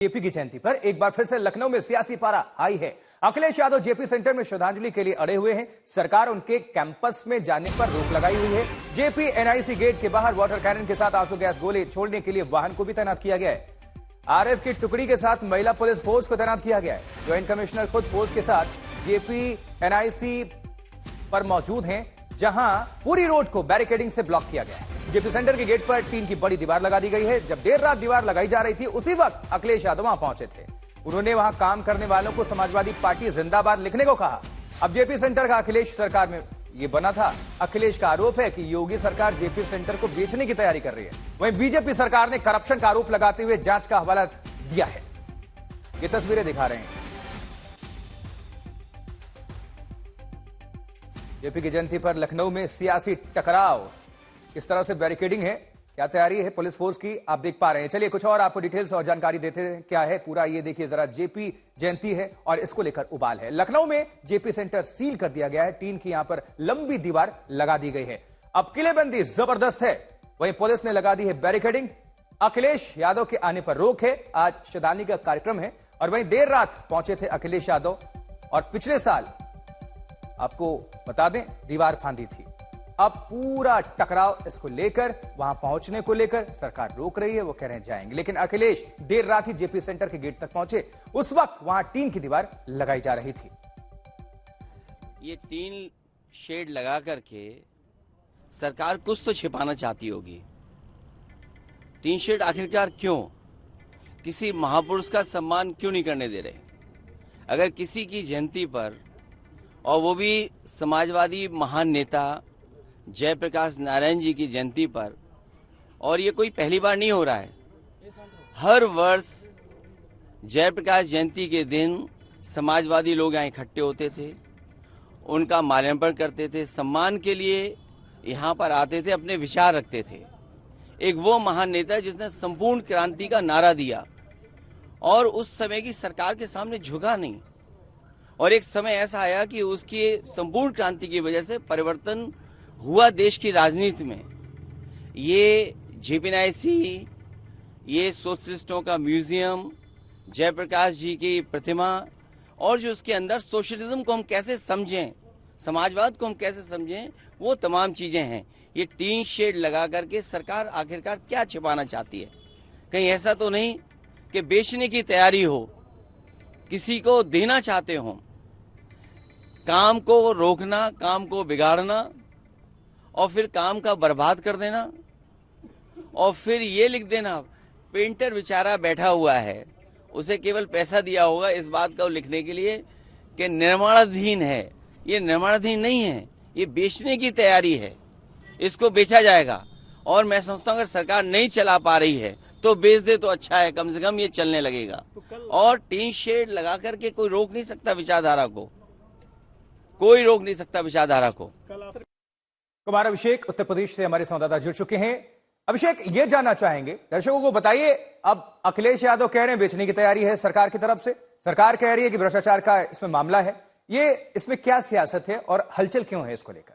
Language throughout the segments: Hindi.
जेपी की जयंती पर एक बार फिर से लखनऊ में सियासी पारा हाई है। अखिलेश यादव जेपी सेंटर में श्रद्धांजलि के लिए अड़े हुए हैं। सरकार उनके कैंपस में जाने पर रोक लगाई हुई है। जेपी एनआईसी गेट के बाहर वाटर कैनन के साथ आंसू गैस गोले छोड़ने के लिए वाहन को भी तैनात किया गया है। आरएफ की टुकड़ी के साथ महिला पुलिस फोर्स को तैनात किया गया है। ज्वाइंट कमिश्नर खुद फोर्स के साथ जेपी एनआईसी पर मौजूद हैं, जहां पूरी रोड को बैरिकेडिंग से ब्लॉक किया गया है। जेपी सेंटर के गेट पर टीन की बड़ी दीवार लगा दी गई है। जब देर रात दीवार लगाई जा रही थी, उसी वक्त अखिलेश यादव वहां पहुंचे थे। उन्होंने वहां काम करने वालों को समाजवादी पार्टी जिंदाबाद लिखने को कहा। अब जेपी सेंटर का अखिलेश सरकार में ये बना था। अखिलेश का आरोप है कि योगी सरकार जेपी सेंटर को बेचने की तैयारी कर रही है। वहीं बीजेपी सरकार ने करप्शन का आरोप लगाते हुए जांच का हवाला दिया है। ये तस्वीरें दिखा रहे हैं। जेपी की जयंती पर लखनऊ में सियासी टकराव, किस तरह से बैरिकेडिंग है, क्या तैयारी है पुलिस फोर्स की, आप देख पा रहे हैं। चलिए कुछ और आपको डिटेल्स और जानकारी देते हैं क्या है पूरा, ये देखिए जरा। जेपी जयंती है और इसको लेकर उबाल है। लखनऊ में जेपी सेंटर सील कर दिया गया है। टीन की यहां पर लंबी दीवार लगा दी गई है। अब किलेबंदी जबरदस्त है। वहीं पुलिस ने लगा दी है बैरिकेडिंग। अखिलेश यादव के आने पर रोक है। आज श्रद्धांजलि का कार्यक्रम है और वहीं देर रात पहुंचे थे अखिलेश यादव और पिछले साल आपको बता दें दीवार फांदी थी। अब पूरा टकराव इसको लेकर, वहां पहुंचने को लेकर सरकार रोक रही है। वो कह रहे हैं जाएंगे, लेकिन अखिलेश देर रात ही जेपी सेंटर के गेट तक पहुंचे। उस वक्त वहां टीन की दीवार लगाई जा रही थी। ये टीन शेड लगा करके सरकार कुछ तो छिपाना चाहती होगी। टीन शेड आखिरकार क्यों? किसी महापुरुष का सम्मान क्यों नहीं करने दे रहे? अगर किसी की जयंती पर, और वो भी समाजवादी महान नेता जयप्रकाश नारायण जी की जयंती पर, और ये कोई पहली बार नहीं हो रहा है। हर वर्ष जयप्रकाश जयंती के दिन समाजवादी लोग यहाँ इकट्ठे होते थे, उनका माल्यार्पण करते थे, सम्मान के लिए यहाँ पर आते थे, अपने विचार रखते थे। एक वो महान नेता जिसने संपूर्ण क्रांति का नारा दिया और उस समय की सरकार के सामने झुका नहीं। और एक समय ऐसा आया कि उसकी संपूर्ण क्रांति की वजह से परिवर्तन हुआ देश की राजनीति में। ये जेपीएनआईसी, ये सोशलिस्टों का म्यूजियम, जयप्रकाश जी की प्रतिमा, और जो उसके अंदर सोशलिज्म को हम कैसे समझें, समाजवाद को हम कैसे समझें, वो तमाम चीजें हैं। ये टीन शेड लगा करके सरकार आखिरकार क्या छिपाना चाहती है? कहीं ऐसा तो नहीं कि बेचने की तैयारी हो, किसी को देना चाहते हो? काम को रोकना, काम को बिगाड़ना और फिर काम का बर्बाद कर देना, और फिर ये लिख देना पेंटर बेचारा बैठा हुआ है, उसे केवल पैसा दिया होगा इस बात को लिखने के लिए कि निर्माणाधीन है। ये निर्माणाधीन नहीं है, ये बेचने की तैयारी है। इसको बेचा जाएगा। और मैं समझता हूँ अगर सरकार नहीं चला पा रही है तो बेच दे तो अच्छा है, कम से कम ये चलने लगेगा। और टीन शेड लगा करके कोई रोक नहीं सकता विचारधारा को, कोई रोक नहीं सकता विचारधारा को। कुमार अभिषेक उत्तर प्रदेश से हमारे संवाददाता जुड़ चुके हैं। अभिषेक, ये जानना चाहेंगे, दर्शकों को बताइए, अब अखिलेश यादव कह रहे हैं बेचने की तैयारी है सरकार की तरफ से, सरकार कह रही है कि भ्रष्टाचार का इसमें मामला है। ये इसमें क्या सियासत है और हलचल क्यों है इसको लेकर?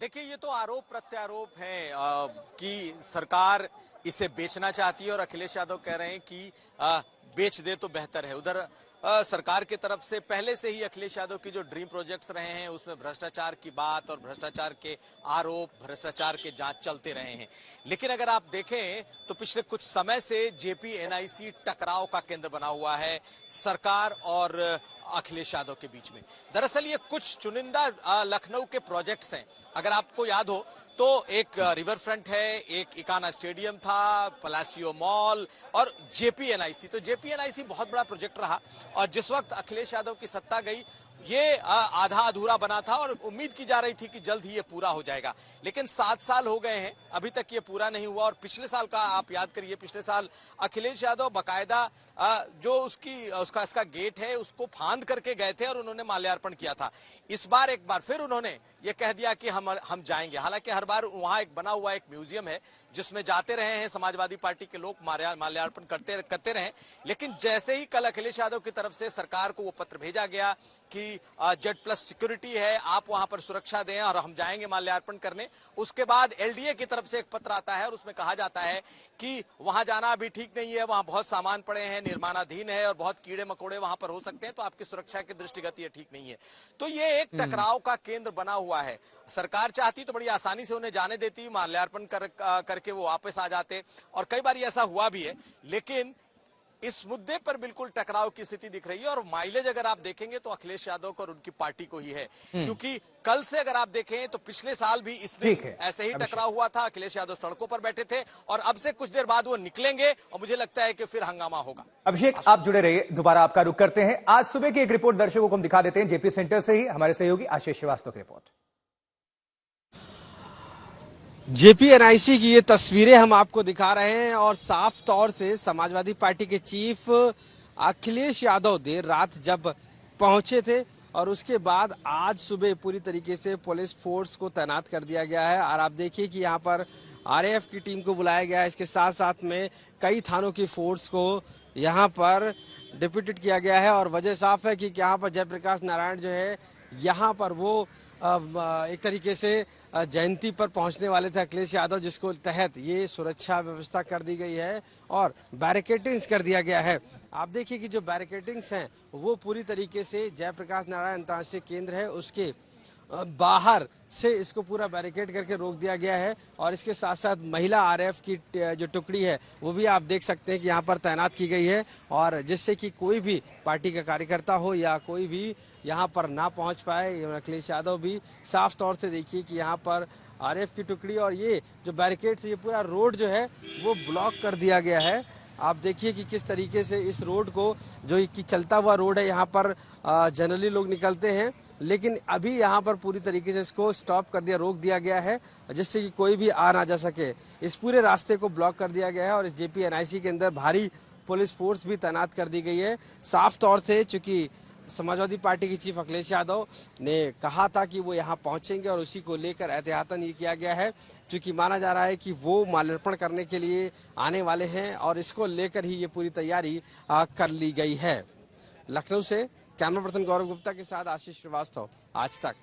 देखिए, ये तो आरोप प्रत्यारोप है कि सरकार इसे बेचना चाहती है और अखिलेश यादव कह रहे हैं कि बेच दे तो बेहतर है। उधर सरकार की तरफ से पहले से ही अखिलेश यादव की जो ड्रीम प्रोजेक्ट्स रहे हैं उसमें भ्रष्टाचार की बात और भ्रष्टाचार के आरोप, भ्रष्टाचार के जांच चलते रहे हैं। लेकिन अगर आप देखें तो पिछले कुछ समय से जेपी एनआईसी टकराव का केंद्र बना हुआ है सरकार और अखिलेश यादव के बीच में। दरअसल ये कुछ चुनिंदा लखनऊ के प्रोजेक्ट्स हैं। अगर आपको याद हो तो एक रिवर फ्रंट है, एक इकाना स्टेडियम था, पलासियो मॉल और जेपीएनआईसी। तो जेपीएनआईसी बहुत बड़ा प्रोजेक्ट रहा और जिस वक्त अखिलेश यादव की सत्ता गई ये आधा अधूरा बना था और उम्मीद की जा रही थी कि जल्द ही ये पूरा हो जाएगा। लेकिन 7 साल हो गए हैं, अभी तक ये पूरा नहीं हुआ। और पिछले साल का आप याद करिए, पिछले साल अखिलेश यादव बकायदा जो इसका गेट है उसको फांद करके गए थे और उन्होंने माल्यार्पण किया था। इस बार एक बार फिर उन्होंने ये कह दिया कि हम जाएंगे। हालांकि हर बार वहां एक बना हुआ एक म्यूजियम है जिसमें जाते रहे हैं समाजवादी पार्टी के लोग, माल्यार्पण करते रहे। लेकिन जैसे ही कल अखिलेश यादव की तरफ से सरकार को वो पत्र भेजा गया कि Z+ सिक्योरिटी है, आप वहां पर सुरक्षा दें और हम जाएंगे माल्यार्पण करने। उसके बाद LDA की तरफ से एक पत्र आता है और उसमें कहा जाता है कि वहां जाना अभी ठीक नहीं है, वहां बहुत सामान पड़े हैं, निर्माणाधीन है और बहुत कीड़े मकोड़े वहां पर हो सकते हैं, तो आपकी सुरक्षा के दृष्टिगत ये ठीक नहीं है। तो ये एक टकराव का केंद्र बना हुआ है। सरकार चाहती तो बड़ी आसानी से उन्हें जाने देती, माल्यार्पण करके वो वापस आ जाते, और कई बार ऐसा हुआ भी है। लेकिन इस मुद्दे पर बिल्कुल टकराव की स्थिति दिख रही है, और माइलेज अगर आप देखेंगे तो अखिलेश यादव को और उनकी पार्टी को ही है। क्योंकि कल से अगर आप देखें तो पिछले साल भी इस दिन ऐसे ही टकराव हुआ था, अखिलेश यादव सड़कों पर बैठे थे, और अब से कुछ देर बाद वो निकलेंगे और मुझे लगता है कि फिर हंगामा होगा। अभिषेक, आप जुड़े रहिए, दोबारा आपका रुख करते हैं। आज सुबह की एक रिपोर्ट दर्शकों को हम दिखा देते हैं, जेपी सेंटर से ही हमारे सहयोगी आशीष श्रीवास्तव की रिपोर्ट। JPNIC की ये तस्वीरें हम आपको दिखा रहे हैं, और साफ तौर से समाजवादी पार्टी के चीफ अखिलेश यादव देर रात जब पहुंचे थे, और उसके बाद आज सुबह पूरी तरीके से पुलिस फोर्स को तैनात कर दिया गया है। और आप देखिए कि यहाँ पर RAF की टीम को बुलाया गया है, इसके साथ साथ में कई थानों की फोर्स को यहाँ पर डिप्यूटेड किया गया है। और वजह साफ है कि यहाँ पर जयप्रकाश नारायण जो है यहाँ पर वो एक तरीके से जयंती पर पहुंचने वाले थे अखिलेश यादव, जिसको तहत ये सुरक्षा व्यवस्था कर दी गई है और बैरिकेडिंग्स कर दिया गया है। आप देखिए कि जो बैरिकेडिंग्स हैं वो पूरी तरीके से जयप्रकाश नारायण अंतर्राष्ट्रीय केंद्र है उसके बाहर से इसको पूरा बैरिकेड करके रोक दिया गया है। और इसके साथ साथ महिला RAF की जो टुकड़ी है वो भी आप देख सकते हैं कि यहाँ पर तैनात की गई है, और जिससे कि कोई भी पार्टी का कार्यकर्ता हो या कोई भी यहाँ पर ना पहुँच पाए। अखिलेश यादव भी साफ तौर से देखिए कि यहाँ पर RAF की टुकड़ी और ये जो बैरिकेड से ये पूरा रोड जो है वो ब्लॉक कर दिया गया है। आप देखिए कि किस तरीके से इस रोड को, जो कि चलता हुआ रोड है, यहाँ पर जनरली लोग निकलते हैं, लेकिन अभी यहाँ पर पूरी तरीके से इसको स्टॉप कर दिया, रोक दिया गया है, जिससे कि कोई भी आ ना जा सके। इस पूरे रास्ते को ब्लॉक कर दिया गया है और इस JPNIC के अंदर भारी पुलिस फोर्स भी तैनात कर दी गई है। साफ तौर से चूंकि समाजवादी पार्टी के चीफ अखिलेश यादव ने कहा था कि वो यहाँ पहुंचेंगे, और उसी को लेकर एहतियातन ये किया गया है, क्योंकि माना जा रहा है कि वो माल्यार्पण करने के लिए आने वाले हैं, और इसको लेकर ही ये पूरी तैयारी कर ली गई है। लखनऊ से कैमरा पर्सन गौरव गुप्ता के साथ आशीष श्रीवास्तव, आज तक।